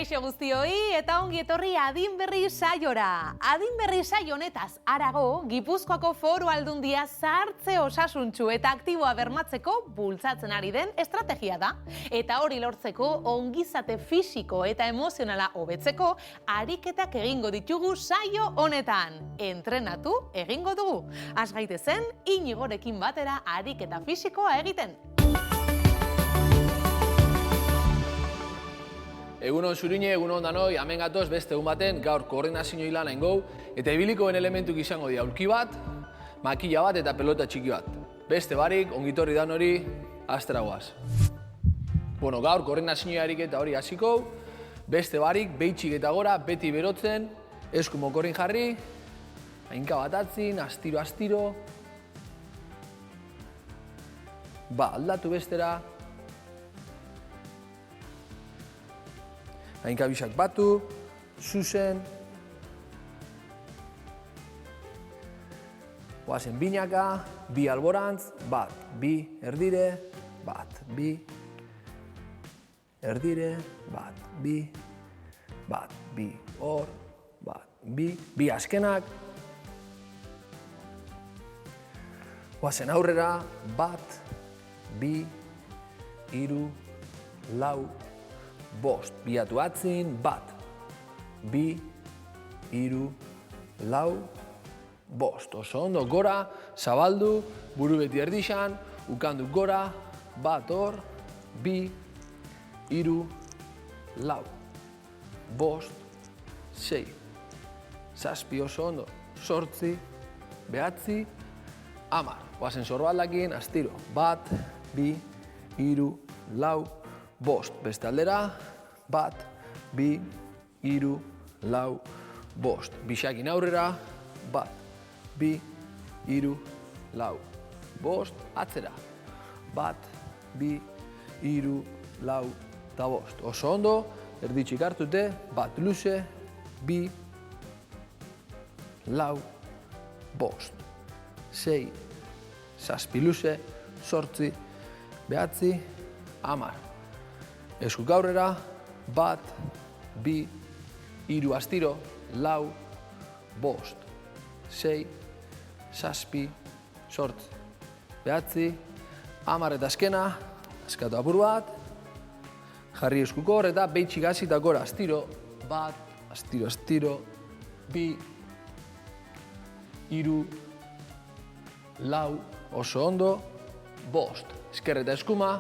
Kaixo guztioi eta ongi etorri Adin Berri saiora. Adin Berri saio honetaz harago, Gipuzkoako Foru Aldundia zahartze osasuntsu eta aktiboa bermatzeko bultzatzen ari den estrategia da. Eta hori lortzeko ongizate fisiko eta emozionala hobetzeko ariketak egingo ditugu saio honetan. Entrenatu egingo dugu. Has gaitezen Inigorekin batera ariketa fisikoa egiten. Egunon zurine, egunon danoi, hemen gatoz beste egun baten gaur koordinazio lana ingou eta ibilikoen elementuk izango dira aulki bat, makila bat eta pelota txiki bat. Beste barik, ongitorri danori, astragoaz. Bueno, gaur koordinazio ariketa hori hasiko, beste barik, behitxik eta gora, beti berotzen, esku mokorin jarri, hainka bat atzin, astiro. Aldatu bestera. Hainka bisak batu, zuzen. Oazen binaka, bi alborantz, bat, bi erdire, bat, bi erdire, bat, bi hor, bat, bi azkenak. Oazen aurrera, bat, bi, hiru, lau, bost, biatu atzin, bat, bi, hiru, lau, bost. Oso ondo, gora, zabaldu, buru beti erdixan, ukandu gora, bat hor, bi, hiru, lau, bost, sei, zazpi, oso ondo, zortzi, behatzi, hamar. Oazen zorbaldakin, astiro, bat, bi, hiru, lau, bost, beste aldera, bat, bi, hiru, lau, bost. Bixakin aurrera, bat, bi, hiru, lau, bost, atzera. Bat, bi, hiru, lau, eta bost. Oso ondo, erditxik hartute, bat luze, bi, lau, bost. Sei, zazpi luze, zortzi, behatzi, hamar. Eskuk aurrera, bat, bi, hiru astiro, lau, bost, sei, zazpi, zortzi, behatzi, hamar eta azkena, eskatu apur bat, jarri eskuk hor eta behitxik hasi eta gora, astiro, bat, astiro, bi, hiru, lau, oso ondo, bost, esker eta eskuma,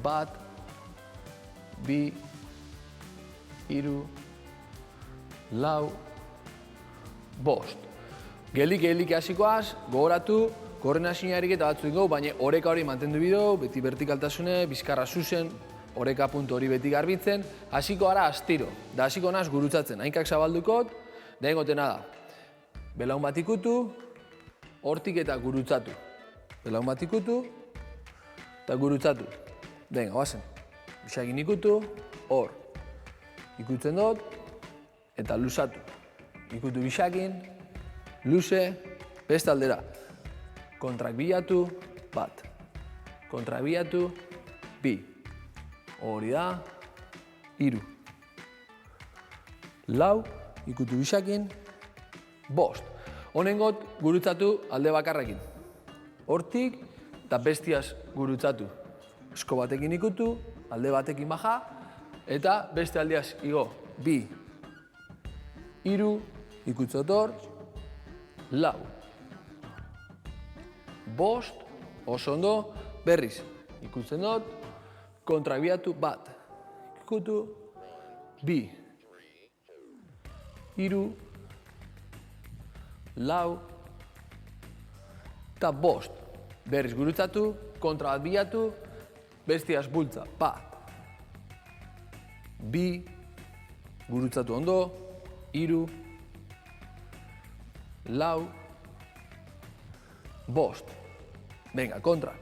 bat, bi, hiru, lau, bost. Gelik hasikoaz, gogoratu, koordinazio ariketa batzu ingo, baina oreka hori mantendu bideu, beti vertikaltasune, bizkarra zuzen, oreka puntu hori beti garbitzen, hasiko gara astiro, da hasiko naz gurutzatzen, hainkak zabaldukot, da ingotena da. Belaun bat ikutu, hortik eta gurutzatu. Belaun bat ikutu, eta gurutzatu. Venga, oazen. Bixakin ikutu, hor. Ikutzen dut, eta luzatu. Ikutu bixakin, luze, beste aldera. Kontrak bilatu, bat. Kontrak bilatu, bi. Hori da, hiru. Lau, ikutu bixakin, bost. Honengot gurutzatu alde bakarrekin. Hortik, eta bestiaz gurutzatu. Esko batekin ikutu, alde batekin baja, eta beste aldeaz igo. Bi, hiru, ikutzotor, lau. Bost, oso ondo, berriz. Ikutzen dut, kontrabiatu bat. Ikutu, bi, hiru, lau, eta bost. Berriz gurutzatu, kontra bat bilatu, bestiaz bultza, bat. Bi, gurutzatu ondo, hiru, lau, bost. Venga, kontrak.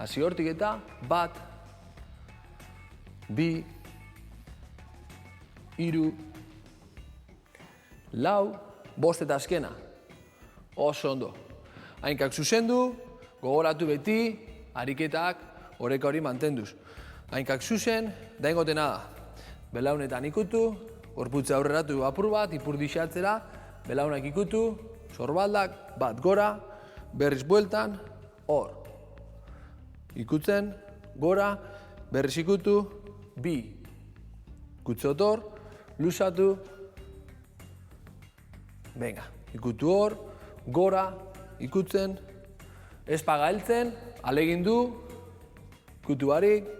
Hasi hortik eta, bat, bi, hiru, lau, bost eta azkena. Oso ondo. Hainkak zuzendu, gogoratu beti, ariketak, oreka hori mantenduz. Hainkak zuzen, da ingotena da. belaunetan ikutu, gorputza aurreratu apur bat, ipurdixe atzera, belaunak ikutu, sorbaldak, bat gora, berriz bueltan, hor. Ikutzen, gora, berriz ikutu, bi. Ikutze hor, luzatu, venga, ikutu hor, gora, ikutzen, espaga heltzen, alegindu, ikutu barik,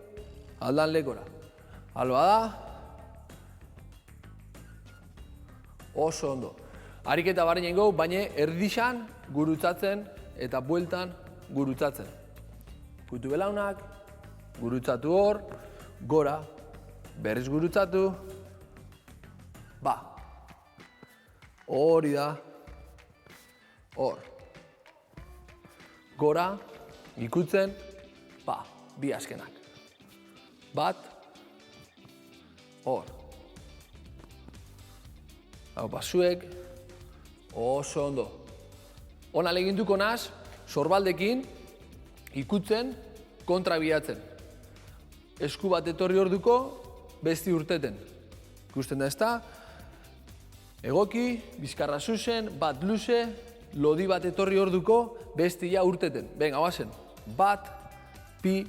aldan lekora. Alba da, oso ondo. Ariketa barri nengo, baina erdixan gurutzatzen eta bueltan gurutzatzen. Ikutu belaunak, gurutzatu hor, gora, berriz gurutzatu, ba. Hori da, hor. Gora, ikutzen, ba, bi azkenak. Bat, hor. Hau, zuek, oso ondo. Hona leginduko naz, sorbaldekin, ikutzen, kontrabiatzen. Esku bat etorri orduko, besti urteten. Ikusten da ezta, egoki, bizkarra zuzen, bat luze, lodi bat etorri orduko, bestia urteten. Venga, guazen. Bat, bi,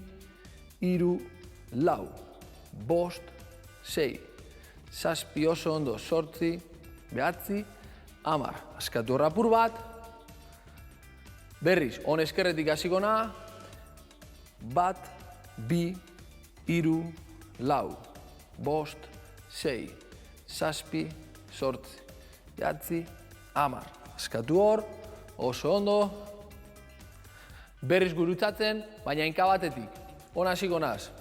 hiru, lau, bost, sei, zazpi oso ondo, zortzi, behatzi, hamar. Askatu horrapur bat, berriz, on eskerretik hasiko na, bat, bi, hiru, lau, bost, sei, zazpi, zortzi, behatzi, hamar. Askatu hor, oso ondo, berriz gurutzatzen, baina hainka batetik. Hona hasiko naz,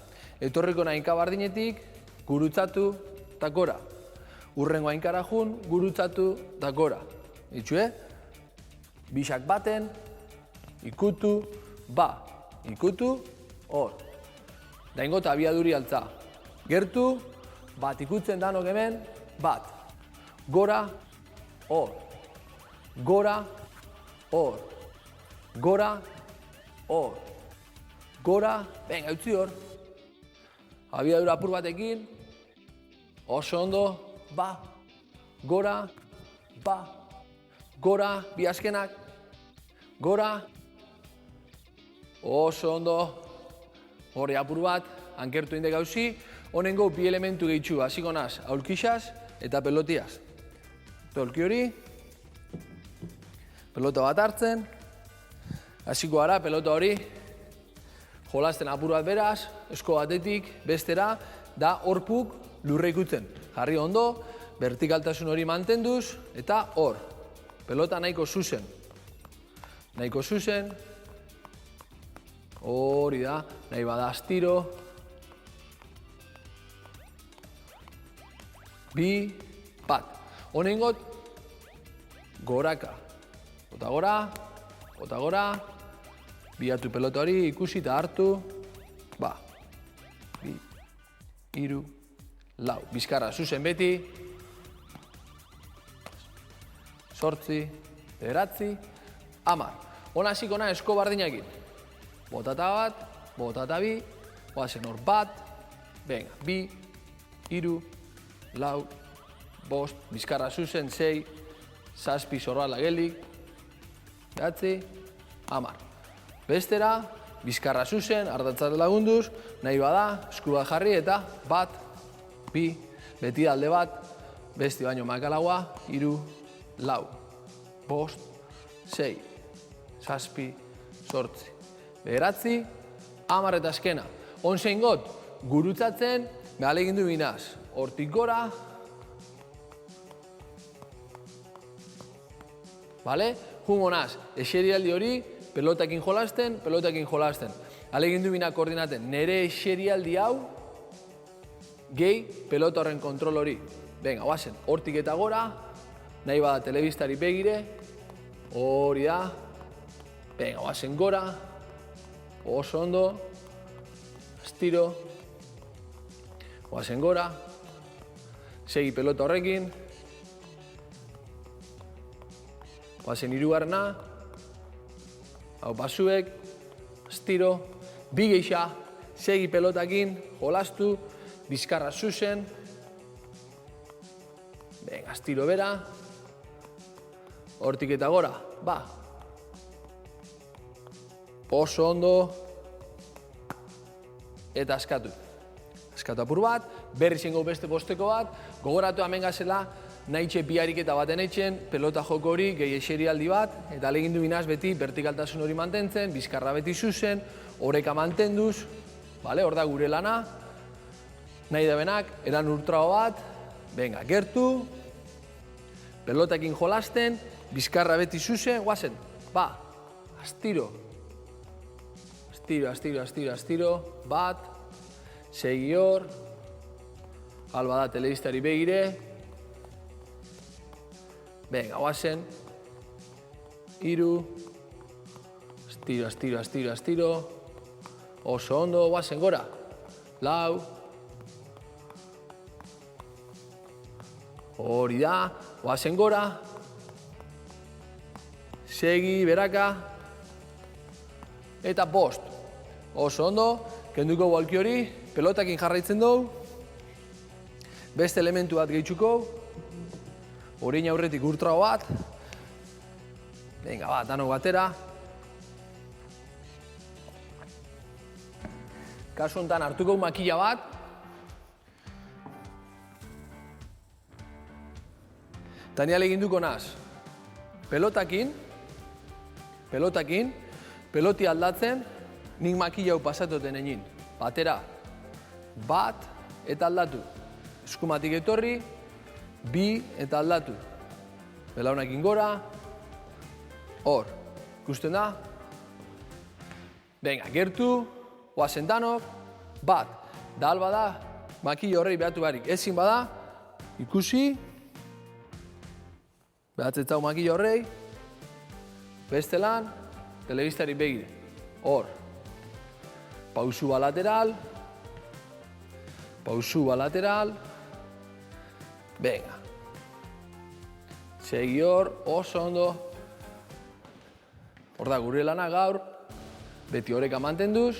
etorriko na hainka bardinetik, gurutzatu eta gora. Urrengo hainkara jun, gurutzatu eta gora. Itxue, bisak baten, ikutu, ba, ikutu, hor. Daingo eta abiaduri altza. Gertu, bat ikutzen danok hemen, bat. Gora, hor. Gora, hor. Gora, hor. Gora, venga, utzi hor. Abiadura apur batekin, oso ondo, ba. Gora, ba. Gora, bi azkenak. Gora, oso ondo. Hori apur bat, ankertu inde gauzi. Honengo bi elementu gehitxu, hasiko naz, aulkixaz eta pelotiaz. Tolki hori, pelota bat hartzen, hasiko gara pelota hori, jolasten apur bat beraz, esko batetik, bestera, da horpuk lurre ikutzen. Jarri ondo, vertikaltasun hori mantenduz, eta hor, pelota nahiko zuzen. Nahiko zuzen, hori da, nahi bada astiro, bi, bat. Honengot, goraka. Ota gora, ota gora, biatu pelota hori ikusi eta hartu, ba, bi, hiru, lau. Bizkarra zuzen beti, zortzi, bederatzi, hamar. Hona hasiko na esko bardinakin. Botata bat, botata bi, oazen hor bat, venga, bi, hiru, lau, bost, bizkarra zuzen, sei, zazpi zorbala gelik, behatzi, hamar. Bestera, bizkarra zuzen, ardatzat lagunduz, nahi bada, eskua jarri eta bat, bi, beti alde bat, besti baino makalagoa, hiru, lau, bost, sei, zazpi, zortzi. Bederatzi, hamar eta azkena. Onzein got, gurutzatzen, behale egindu binaz. Hortik gora, bale? Jungo naz, eserialdi hori, pelotakin jolasten, pelotakin jolasten. Hale egindu bina koordinaten, nire eserialdi hau, gehi pelota horren kontrol hori. Venga, oazen, hortik eta gora, nahi bada telebistari begire, hori da, venga, oazen gora, oso ondo, estiro, oazen gora, segi pelota horrekin, oazen hirugarrena, hau basuek, estiro, bi geixa, segi pelotakin, jolastu, bizkarra zuzen, Venga, astiro bera. Hortik eta gora, ba. Oso ondo. Eta askatu. Askatu apur bat, berri zengo beste posteko bat, gogoratu hemen gazela, nahitxe biariketa baten etxen, pelota joko hori, gehi eserialdi bat, eta alegindu binaz beti vertikaltasun hori mantentzen, bizkarra beti zuzen, oreka mantenduz, hor da gure lana, nahi da benak, eran urtrago bat, venga, gertu, pelotakin jolasten, bizkarra beti zuzen, guazen, ba, astiro, astiro, bat, segi hor, alba da telebistari begire, venga, guazen, iru, astiro, oso ondo, guazen gora, lau, hori da, guazen gora, segi, beraka, eta bost. Oso ondo, kenduko balki hori, pelotakin jarraitzen dugu, beste elementu bat gehitzuko, orein aurretik urtrago bat, venga, bat, danok batera. Kasu honetan hartuko makila bat, eta niale eginduko naz, pelotakin, peloti aldatzen, nik makila hau pasatoten egin. Batera, bat eta aldatu. Eskumatik etorri, bi eta aldatu. Belaunakin gora, hor, ikusten da. Venga, gertu, oazen danok, bat. Da alba da, makila horrei behatu barik. Ezin bada, ikusi, behatzetzau makila horrei, beste lan, telebistari begire. Hor, pausu ba lateral, venga. Segi hor, oso ondo. Hor da gure lana gaur, beti horreka mantenduz,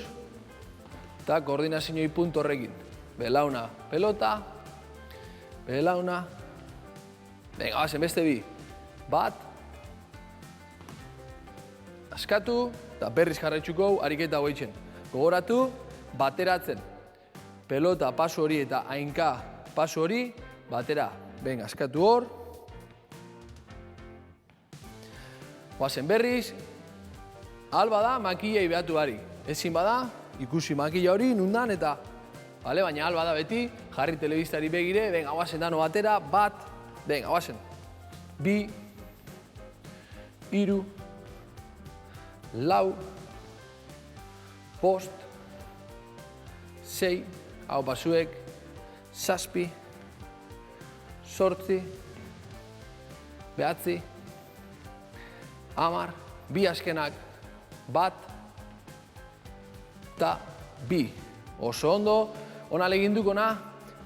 eta koordinazioi puntu horrekin. Belauna, pelota, belauna, venga, bazen beste bi, bat, askatu, eta berriz jarraitzuko ariketa goitzen. Gogoratu, bateratzen. Pelota pasu hori eta hainka pasu hori, batera. Venga, askatu hor. Oazen berriz, alba da makillai behatu barik. Ezin bada, ikusi makilla hori, nundan eta, baina alba da beti, jarri telebistari begire, venga, oazen dano batera, bat, venga, oazen. Bi, iru, lau, bost, sei, hau basuek, zazpi, zortzi, behatzi, hamar, bi askenak, bat, eta bi. Oso ondo, ona leginduko na,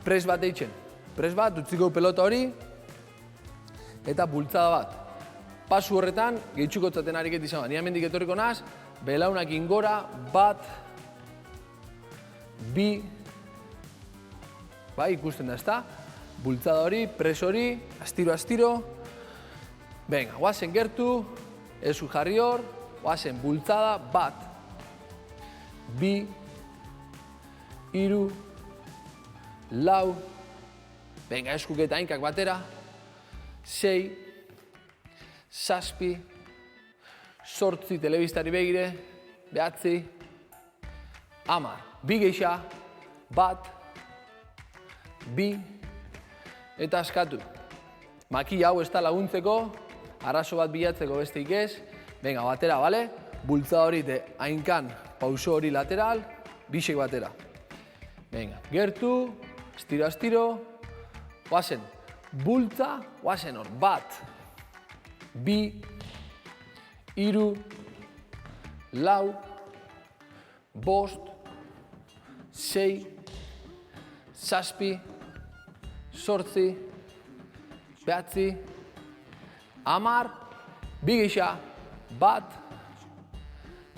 pres bat eitzen. Pres bat, utziko pelota hori, eta bultzada bat. Pasu horretan, gehitzuko tzaten ariket izan bat. Ni hemendik etorriko naz, belaunakin gora, bat, bi, bai, ikusten da, ezta? Bultzada hori, pres hori, astiro. Venga, guazen gertu, ezu jarri hor, guazen bultzada, bat, bi, iru, lau, venga, eskuk eta hainkak batera, sei, zazpi, zortzi telebistari begire, behatzi, hamar. Bi geixa, bat, bi, eta askatu. Makilla hau ez da laguntzeko, arazo bat bilatzeko besteik ez. Venga, batera, bale? Bultza hori te hainkan pauso hori lateral, bisek batera. Venga, gertu, astiro, oazen, bultza, oazen hor, bat, bi, iru, lau, bost, sei, zazpi, zortzi, behatzi, hamar, bi gisa, bat,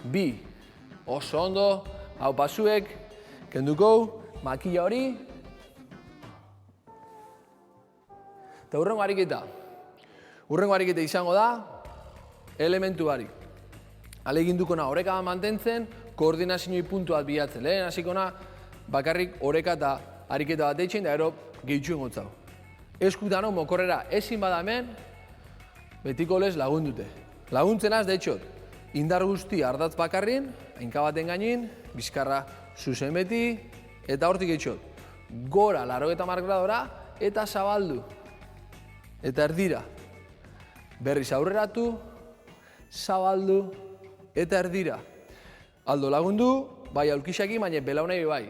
bi. Oso ondo, hau pasuek, kenduko, makilla hori. Eta hurrengo ariketa. Hurrengo ariketa izango da elementu barik. Aleginduko na oreka mantentzen, koordinazioi puntu bat bilatzen. Lehen hasiko na bakarrik oreka eta ariketa bat eitzen, da gero gehitxuen gotzau. Eskutan mokorrera ezin badamen, betiko lez lagundute. Laguntzen az, de hecho, indar guzti ardatz bakarrin, hainka baten gainin, bizkarra zuzen beti, eta hortik gehitxot. Gora 90 gradora eta zabaldu. Eta erdira. Berriz aurreratu, zabaldu, eta erdira. Aldo lagundu, bai aulkixaki, baina belaunai bai.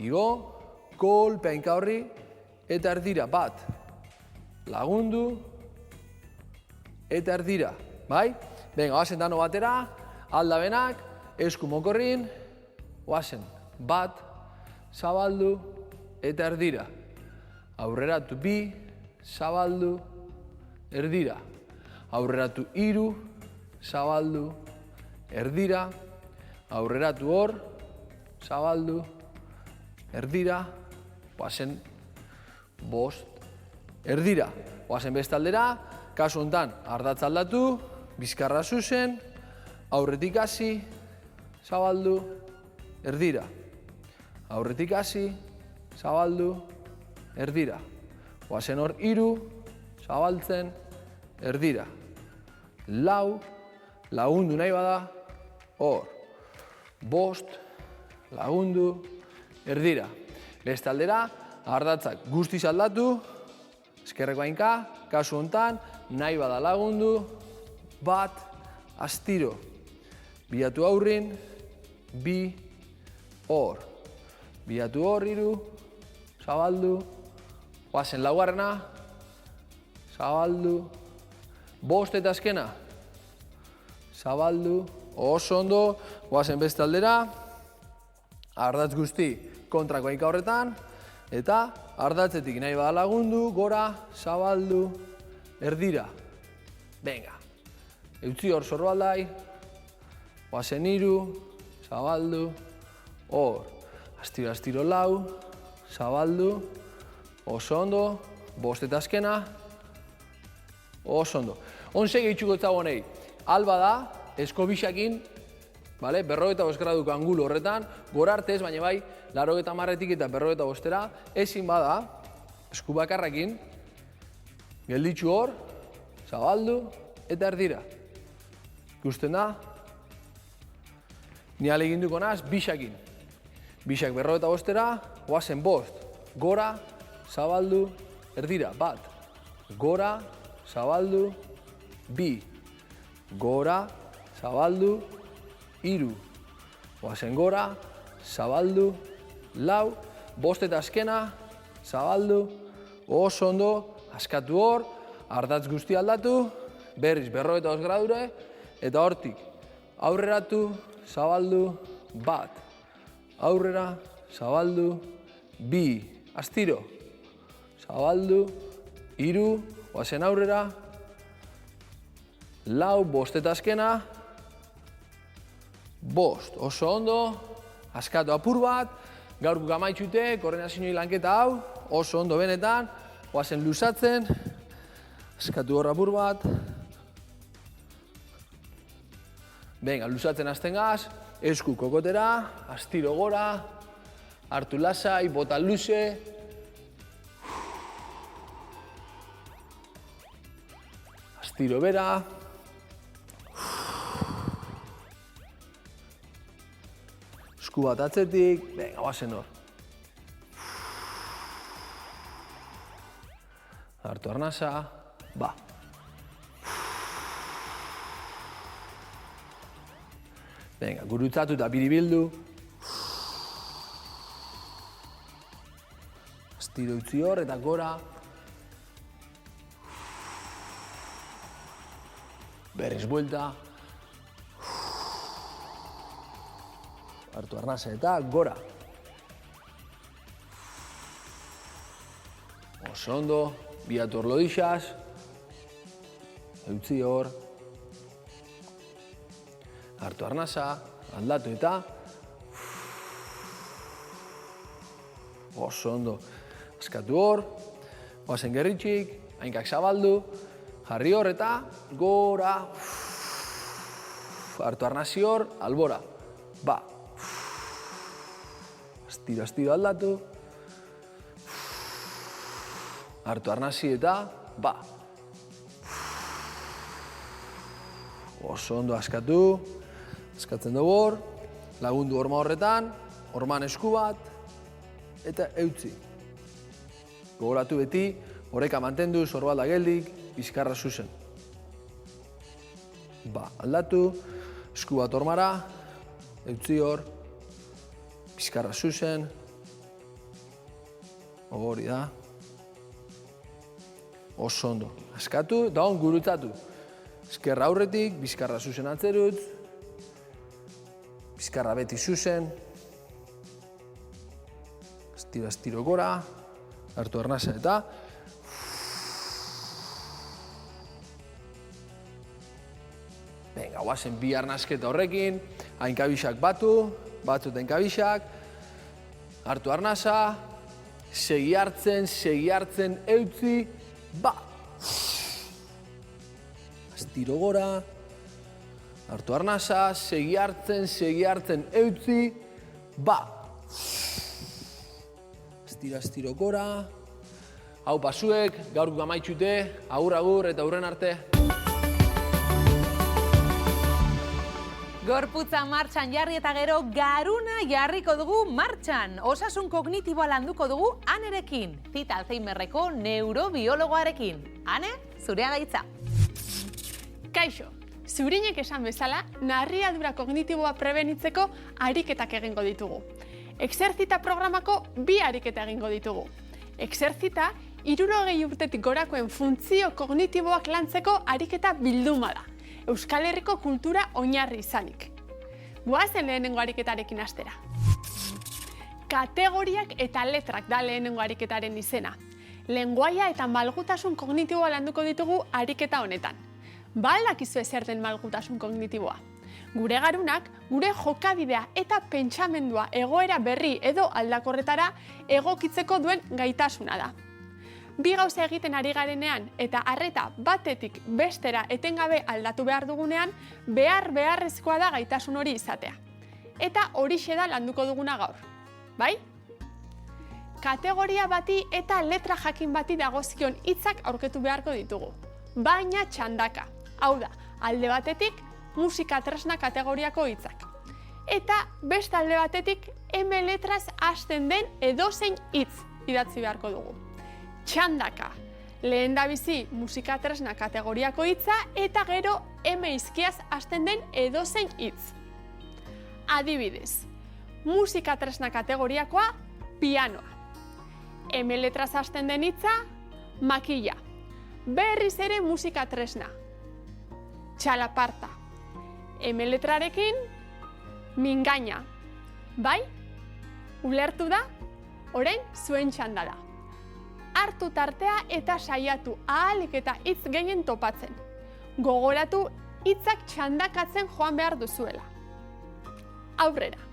Igo, kolpe hainka horri, eta erdira. Bat, lagundu, eta erdira. Bai? Venga, oazen dano batera, aldabenak, esku mokorrin, oazen. Bat, zabaldu, eta erdira. Aurreratu bi, zabaldu, erdira. Aurreratu hiru, zabaldu, erdira. Aurreratu hor, zabaldu, erdira. Oazen bost, erdira. Oazen bestaldera, kasu honetan ardatz aldatu, bizkarra zuzen, aurretik hasi, zabaldu, erdira. Aurretik hasi, zabaldu, erdira. Oazen hor hiru, zabaltzen, erdira. Lau, lagundu nahi bada, hor. Bost, lagundu, erdira. Bestaldera, ardatzak guztiz aldatu, eskerreko hainka, kasu honetan, nahi bada lagundu, bat, astiro. Biatu aurrin, bi, hor. Biatu hor, hiru, zabaldu, oazen laugarrena, zabaldu, bost eta azkena, zabaldu, oso ondo, oazen bestaldera, ardatz guzti kontrako hainka horretan, eta ardatzetik nahi bada lagundu, gora, zabaldu, erdira. Venga, eutzi hor zorbaldai, oazen hiru, zabaldu, hor. Astiro, astiro lau, zabaldu, oso ondo, bost eta azkena, oso ondo. Onse gehitxuko etzago nahi, alba da, eskobixakin, 45 graduko angulo horretan, gora artez, baina bai, 90 eta 45 ezin bada, esku bakarrakin, gelditxu hor, zabaldu eta erdira. Ikusten da, ni aleginduko naz, bixakin. Bixak 45, oazen bost, gora, zabaldu, erdira, bat. Gora, zabaldu, bi. Gora, zabaldu, hiru. Oazen gora, zabaldu, lau. Bost eta azkena, zabaldu, oso ondo, askatu hor, ardatz guzti aldatu, berriz 45 gradure, eta hortik aurreratu, zabaldu, bat. Aurrera, zabaldu, bi. Astiro, zabaldu, hiru. Oazen aurrera, lau, bost eta azkena, bost. Oso ondo, askatu apur bat, gaurko gamaitxute, koordinazioi lanketa hau, oso ondo benetan, oazen luzatzen, askatu hor apur bat. Venga, luzatzen hasten gaz, esku kokotera, astiro gora, hartu lasai, bota luze. Astiro bera. Esku bat atzetik, venga, oazen hor. Hartu arnasa, ba. Venga, gurutzatu eta biribildu. Astiro utzi hor eta gora. Berriz buelta. Hartu arnasa eta gora. Oso ondo, biatu hor lodixas. Eutzi hor. Hartu arnasa, aldatu eta oso ondo. Askatu hor, oazen gerritxik, Hainkak zabaldu, jarri hor eta gora. Hartu arnasi hor, albora. Ba. Astiro aldatu. Hartu arnasi eta ba. Oso ondo askatu. Askatzen dugu hor. Lagundu horma horretan. Horman esku bat. Eta eutzi. Gogoratu beti, oreka mantendu, sorbalda geldik, bizkarra zuzen. Ba, aldatu, esku bat hormara, eutzi hor, bizkarra zuzen. Hori da. Oso ondo. Askatu, da hon gurutzatu. Ezkerra aurretik, bizkarra zuzen atzerutz. Bizkarra beti zuzen. Astiro gora. Hartu arnasa eta venga, guazen bi arnasketa horrekin, hainkabixak batu eta hainkabixak, hartu arnasa, segi hartzen, eutzi, ba! Astiro gora, hartu arnasa, segi hartzen, eutzi, ba! Astiro gora. Hau pasuek, gaurko amaitxute, agur eta hurren arte. Gorputza martxan jarri eta gero garuna jarriko dugu martxan. Osasun kognitiboa landuko dugu Anerekin, Zita Alzheimerreko neurobiologoarekin. Ane, zurea gaitza. Kaixo, zurinek esan bezala, narriadura kognitiboa prebenitzeko ariketak egingo ditugu. Exerzita programako 2 ariketa egingo ditugu. Exerzita, 60 urtetik gorakoen funtzio kognitiboak lantzeko ariketa bilduma da. Euskal Herriko kultura oinarri izanik. Goazen lehenengo ariketarekin hastera. Kategoriak eta letrak da lehenengo ariketaren izena. Lengoaia eta malgutasun kognitiboa landuko ditugu ariketa honetan. Ba al dakizue zer den malgutasun kognitiboa? Gure garunak, gure jokabidea eta pentsamendua egoera berri edo aldakorretara egokitzeko duen gaitasuna da. 2 gauza egiten ari garenean eta arreta batetik bestera etengabe aldatu behar dugunean, beharrezkoa da gaitasun hori izatea. Eta horixe da landuko duguna gaur. Bai? Kategoria bati eta letra jakin bati dagozkion hitzak aurketu beharko ditugu. Baina txandaka. Hau da, alde batetik musika tresna kategoriako hitzak. Eta beste alde batetik M letraz hasten den edozein hitz idatzi beharko dugu. Txandaka. Lehendabizi musika tresna kategoriako hitza eta gero M izkiaz hasten den edozein hitz. Adibidez, musika tresna kategoriakoa pianoa. M letraz hasten den hitza makilla. Berriz ere musika tresna. Txalaparta. M letrarekin mingaina. Bai? Ulertu da? Orain zuen txanda da. Hartu tartea eta saiatu ahalik eta hitz gehien topatzen. Gogoratu hitzak txandakatzen joan behar duzuela. Aurrera.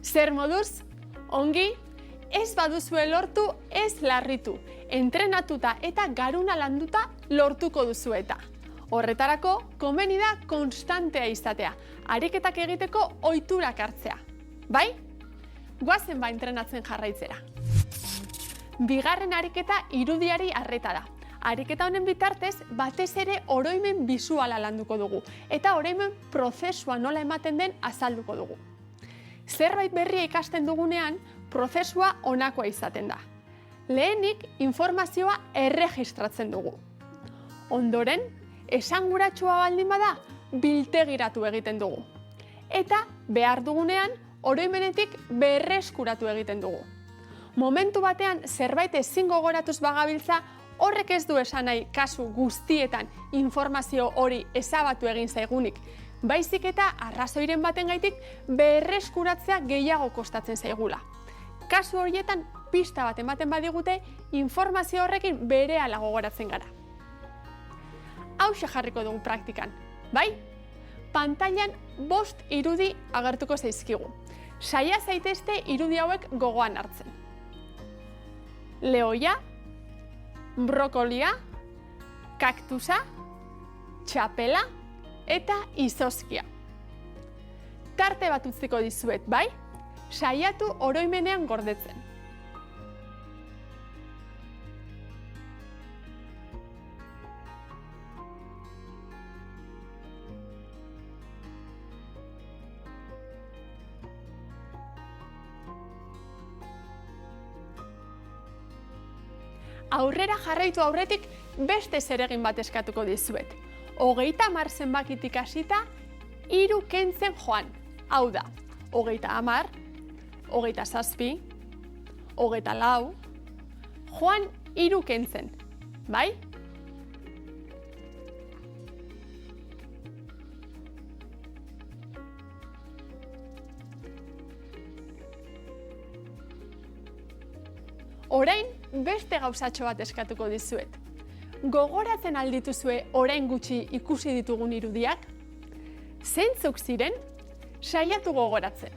Zer moduz? Ongi? Ez baduzue lortu, ez larritu. Entrenatuta eta garuna landuta lortuko duzu eta. Horretarako, komeni da konstantea izatea. Ariketak egiteko ohiturak hartzea. Bai? Goazen ba entrenatzen jarraitzera. 2. ariketa irudiari arreta da. Ariketa honen bitartez, batez ere oroimen bisuala landuko dugu. Eta oroimen prozesua nola ematen den azalduko dugu. Zerbait berria ikasten dugunean, prozesua honakoa izaten da. Lehenik, informazioa erregistratzen dugu. Ondoren, esanguratsua baldin bada, biltegiratu egiten dugu. Eta, behar dugunean, oroimenetik berreskuratu egiten dugu. Momentu batean, zerbait ezin gogoratuz bagabiltza, horrek ez du esan nahi kasu guztietan informazio hori ezabatu egin zaigunik, baizik eta arrazoiren batengaitik berreskuratzea gehiago kostatzen zaigula. Kasu horietan, pista bat ematen badigute, informazio horrekin berehala gogoratzen gara. Hauxe jarriko dugu praktikan, bai? Pantailan 5 irudi agertuko zaizkigu. Saia zaitezte irudi hauek gogoan hartzen. Lehoia, brokolia, kaktusa, txapela eta izozkia. Tarte bat utziko dizuet, bai? Saiatu oroimenean gordetzen. Aurrera jarraitu aurretik beste zeregin bat eskatuko dizuet. 30 zenbakitik hasita 3 kentzen joan. Hau da, 30, 27, 24, joan 3 kentzen, bai? Orain, beste gauzatxo bat eskatuko dizuet. Gogoratzen aldituzue orain gutxi ikusi ditugun irudiak? Zeintzuk ziren? Saiatu gogoratzen.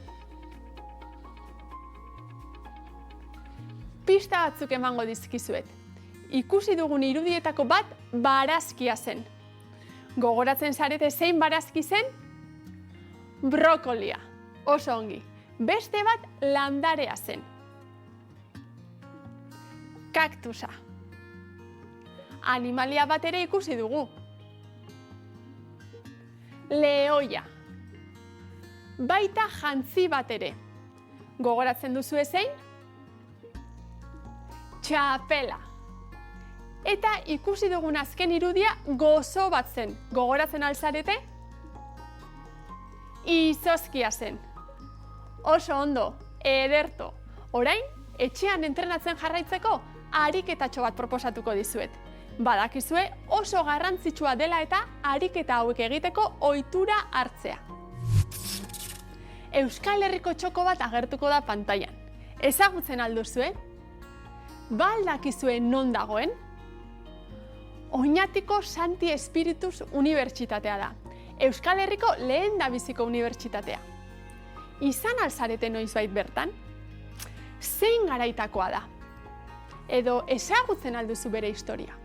Pista batzuk emango dizkizuet. Ikusi dugun irudietako bat barazkia zen. Gogoratzen zarete zein barazki zen? Brokolia. Oso ongi. Beste bat landarea zen. Kaktusa. Animalia bat ere ikusi dugu. Lehoia. Baita jantzi bat ere. Gogoratzen duzu zein? Txapela. Eta ikusi dugun azken irudia gozo bat zen. Gogoratzen alzarete? Izozkia zen. Oso ondo, ederto. Orain, etxean entrenatzen jarraitzeko ariketatxo bat proposatuko dizuet. Badakizue oso garrantzitsua dela eta ariketa hauek egiteko ohitura hartzea. Euskal Herriko txoko bat agertuko da pantailan. Ezagutzen alduzue? Ba aldakizue non dagoen? Oñatiko Santi Espiritus Unibertsitatea da. Euskal Herriko lehendabiziko unibertsitatea. Izan alzarete noizbait bertan? Zein garaitakoa da? Edo ezagutzen alduzu bere historia?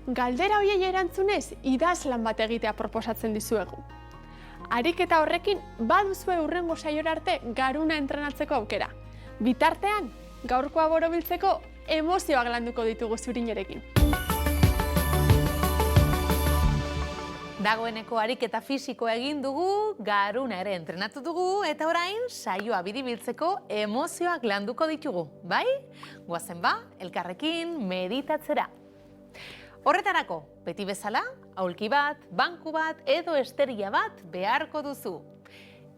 Galdera horiei erantzunez, idazlan bat egitea proposatzen dizuegu. Ariketa horrekin baduzue hurrengo saiora arte garuna entrenatzeko aukera. Bitartean, gaurkoa borobiltzeko emozioak landuko ditugu zurinerekin. Dagoeneko ariketa fisiko egin dugu, garuna ere entrenatu dugu, eta orain saioa biribiltzeko emozioak landuko ditugu, bai? Goazen ba, elkarrekin meditatzera. Horretarako, beti bezala, aulki bat, banku bat edo esteria bat beharko duzu.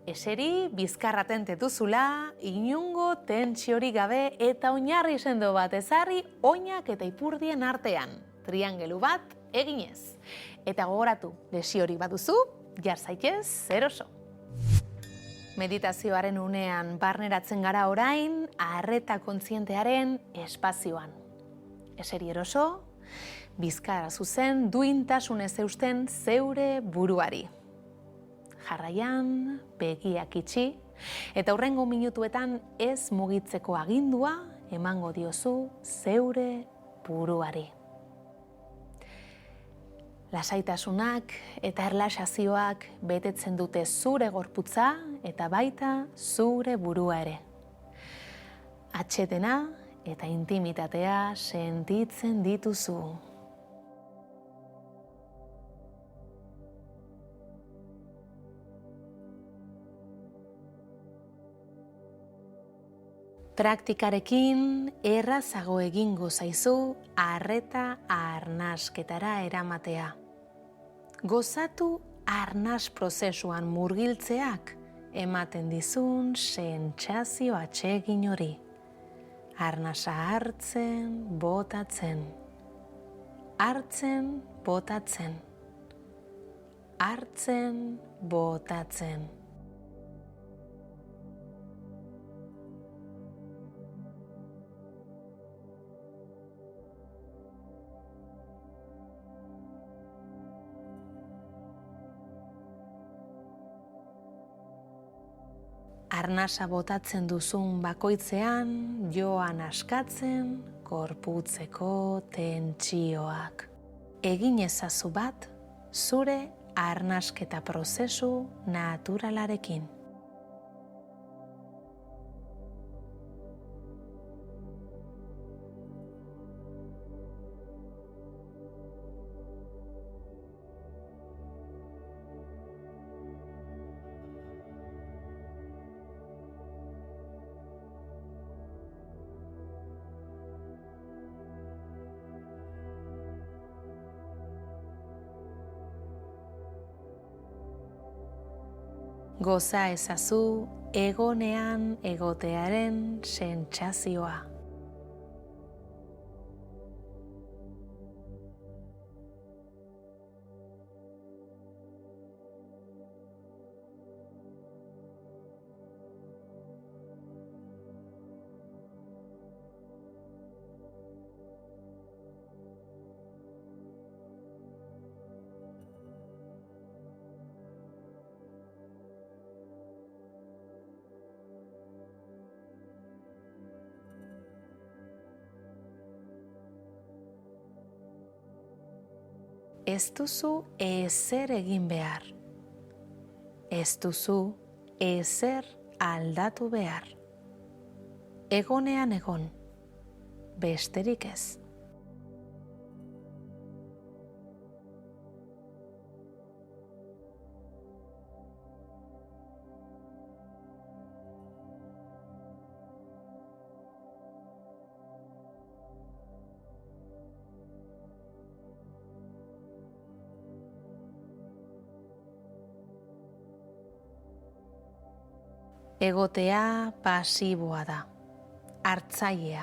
Eseri bizkarra tentetuzula, inungo tentsiori gabe eta oinarri sendo bat ezarri oinak eta ipurdien artean. Triangelu bat eginez. Eta gogoratu, lesiori baduzu, jar zaitez, zer oso. Meditazioaren unean barneratzen gara orain, arreta kontzientearen espazioan. Eseri eroso, bizkarra zuzen, duintasunez eusten zeure buruari. Jarraian, begiak itxi, eta hurrengo minutuetan ez mugitzeko agindua emango diozu zeure buruari. Lasaitasunak eta erlaxazioak betetzen dute zure gorputza eta baita zure burua ere. Atsedena eta intimitatea sentitzen dituzu. Praktikarekin errazago egingo zaizu arreta arnasketara eramatea. Gozatu arnas prozesuan murgiltzeak ematen dizun sentsazio atsegin hori. Arnasa hartzen, botatzen. Hartzen, botatzen. hartzen, botatzen. Arnasa botatzen duzun bakoitzean, joan askatzen, gorputzeko tentsioak. Egin ezazu bat, zure arnasketa prozesu naturalarekin. Goza ezazu egonean egotearen sentsazioa. Ez duzu ezer egin behar. Ez duzu ezer aldatu behar. Egonean egon, besterik ez. Egotea pasiboa da, hartzailea.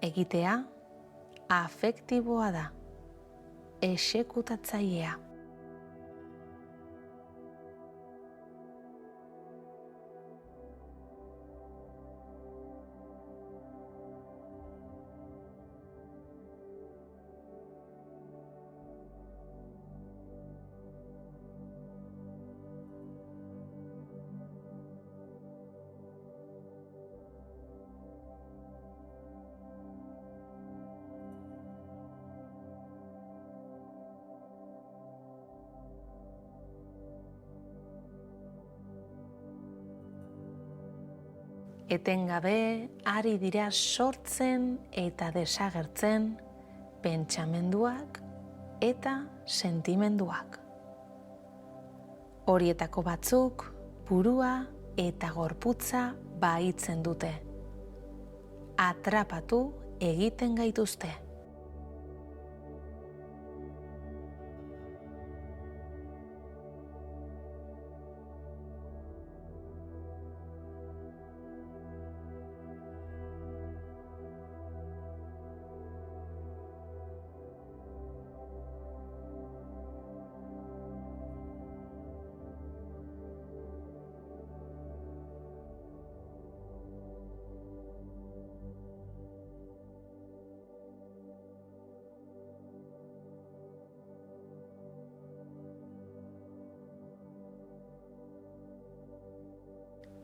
Egitea afektiboa da, exekutatzailea. Etengabe ari dira sortzen eta desagertzen pentsamenduak eta sentimenduak. Horietako batzuk burua eta gorputza bahitzen dute. Atrapatu egiten gaituzte.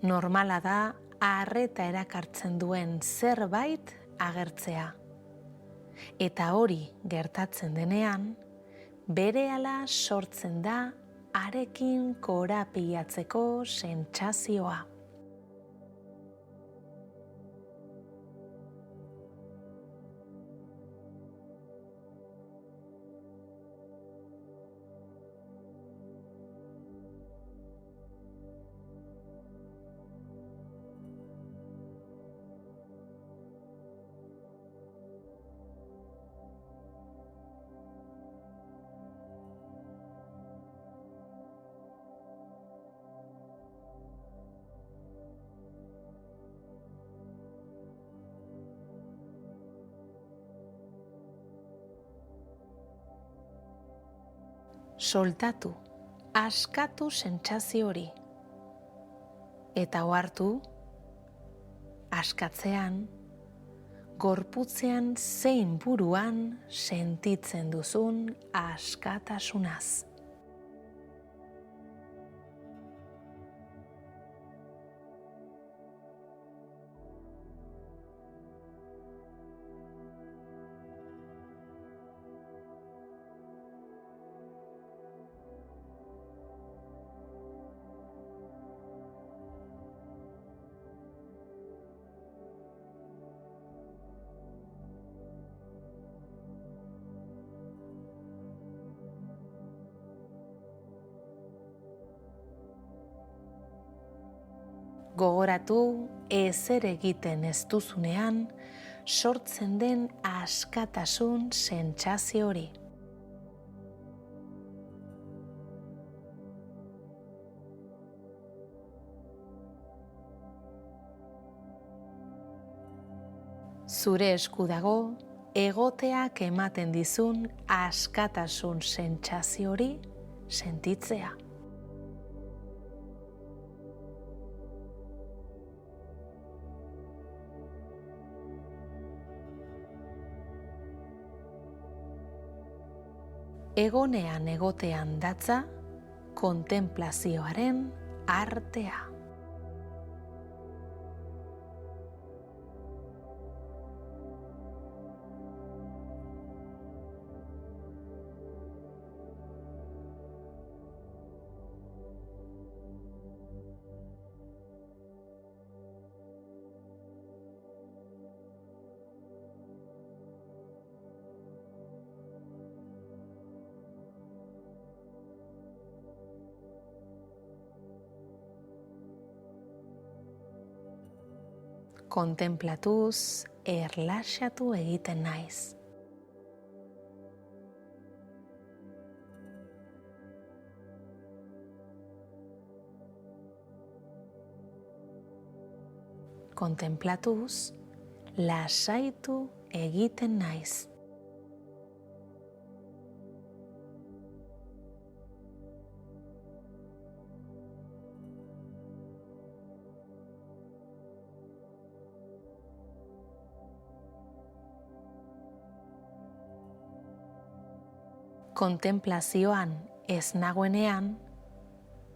Normala da arreta erakartzen duen zerbait agertzea. Eta hori gertatzen denean, berehala sortzen da harekin korapilatzeko sentsazioa. soltatu, askatu sentsazio hori. Eta ohartu, askatzean, gorputzean zein buruan sentitzen duzun askatasunaz. Gogoratu ezer egiten ez duzunean sortzen den askatasun sentsazio hori. Zure esku dago egoteak ematen dizun askatasun sentsazio hori sentitzea. Egonean egotean datza kontenplazioaren artea. Kontemplatuz, erlaxatu egiten naiz. Kontemplatuz, lasaitu egiten naiz. Kontemplazioan ez nagoenean,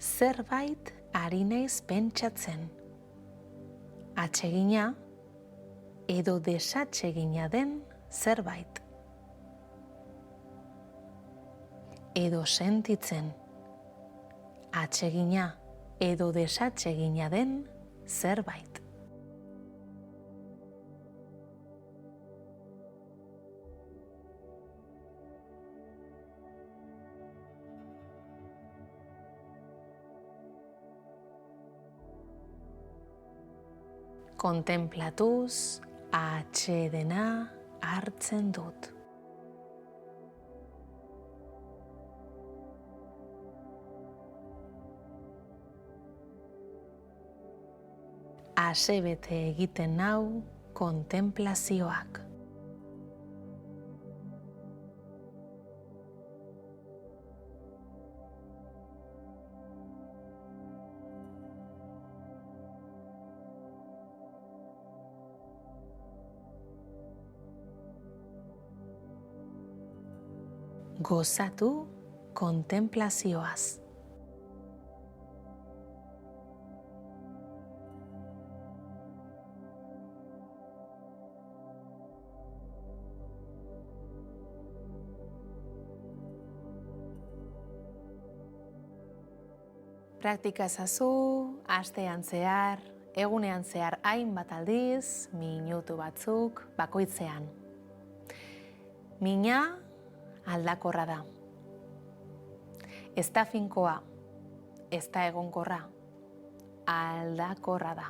zerbait ari naiz pentsatzen. Atsegina edo desatsegina den zerbait. Edo sentitzen. Atsegina edo desatsegina den zerbait. Kontemplatuz, atsedena hartzen dut. Asebete egiten nau kontemplazioak. Gozatu kontemplazioaz. Praktika ezazu, astean zehar, egunean zehar hainbat aldiz, minutu batzuk bakoitzean. Mina aldakorra da. Ez da finkoa, ez da egonkorra, aldakorra da.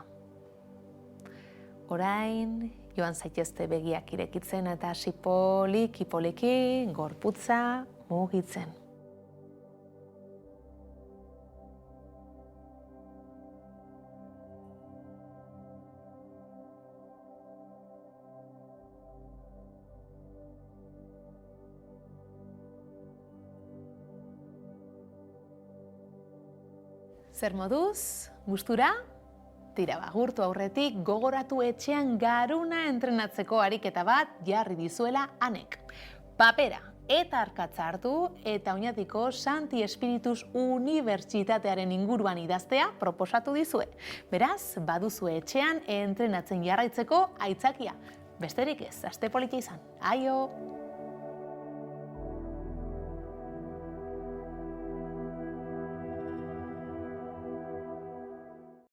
Orain, joan zaitezte begiak irekitzen eta hasi poliki gorputza mugitzen. Zer moduz? Gustura? Tira bagurtu aurretik gogoratu etxean garuna entrenatzeko ariketa bat jarri dizuela Anek. Papera eta arkatza hartu eta oinatiko Santi Espiritus Unibertsitatearen inguruan idaztea proposatu dizue. Beraz, baduzue etxean entrenatzen jarraitzeko aitzakia. Besterik ez, aste polita izan. Aio!